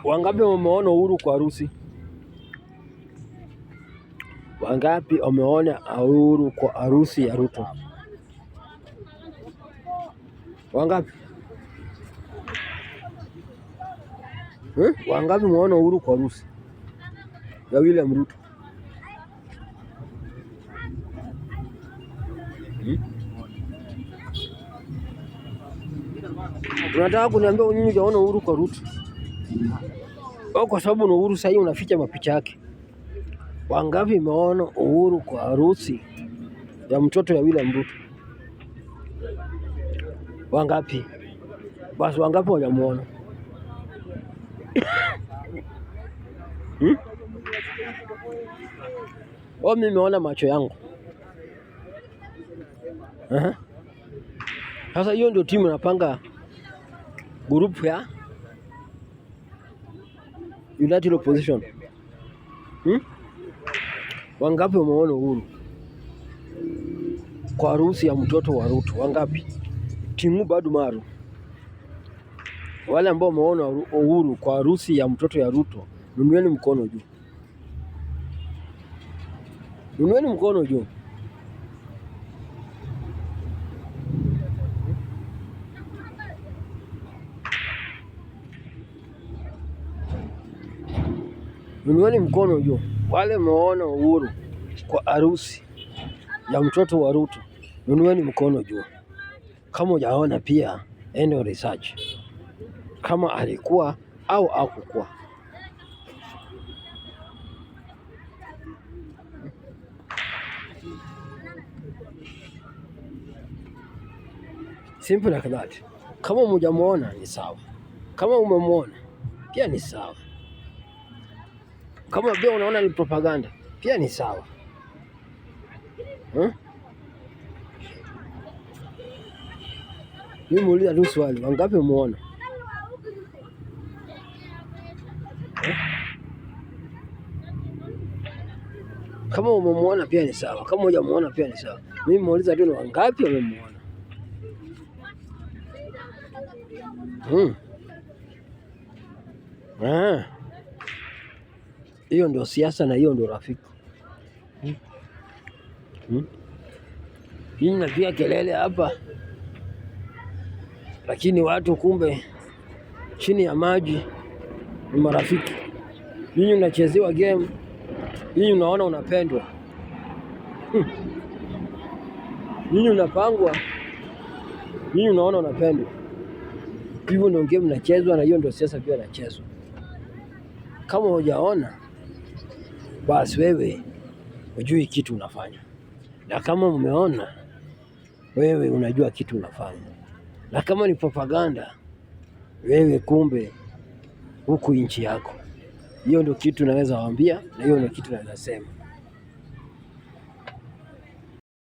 Wangapi wameona Uhuru kwa harusi? Wangapi wameona Uhuru kwa harusi ya Ruto? Wangapi? Wangapi wameona Uhuru kwa harusi ya William Ruto? Unataka kuniambia nyinyi hujaona Uhuru kwa Ruto? Au kwa sababu na Uhuru sasa unaficha mapicha yake? Wangapi wameona Uhuru kwa harusi ya mtoto ya William Ruto? Wangapi? Basi wangapi hawajamuona? Mimi nimeona macho yangu. Sasa hiyo ndio timu napanga group ya United Opposition. Wangapi wameona Uhuru kwa harusi ya mtoto wa Ruto? Wangapi? Timu bado maru. Wale ambao wameona Uhuru kwa harusi ya mtoto ya Ruto, nunueni mkono juu. Nunueni mkono juu. Nunueni mkono juu. Wale wameona Uhuru kwa harusi ya mtoto wa Ruto, nunueni mkono juu. Kama hujaona pia endo research kama alikuwa au hakukuwa. Simple like that. Kama hujamuona ni sawa, kama umemuona pia ni sawa, kama pia unaona ni propaganda pia ni sawa. Mimi muuliza tu swali, wangapi umeona? Kama umemuona pia ni sawa, kama hujamuona pia ni sawa. Mimi muuliza tu wangapi wamemuona. Hiyo ndio siasa na hiyo ndio rafiki. Nyinyi napiga kelele hapa, lakini watu kumbe chini ya maji ni marafiki. Nyinyi unachezewa game, nyinyi unaona unapendwa, nyinyi unapangwa, nyinyi unaona unapendwa. Hivyo ndio game inachezwa na hiyo ndio siasa pia inachezwa. Kama hujaona basi wewe hujui kitu unafanya, na kama umeona wewe unajua kitu unafanya, na kama ni propaganda wewe kumbe huku nchi yako. Hiyo ndio kitu naweza waambia, na hiyo ndio kitu naweza sema.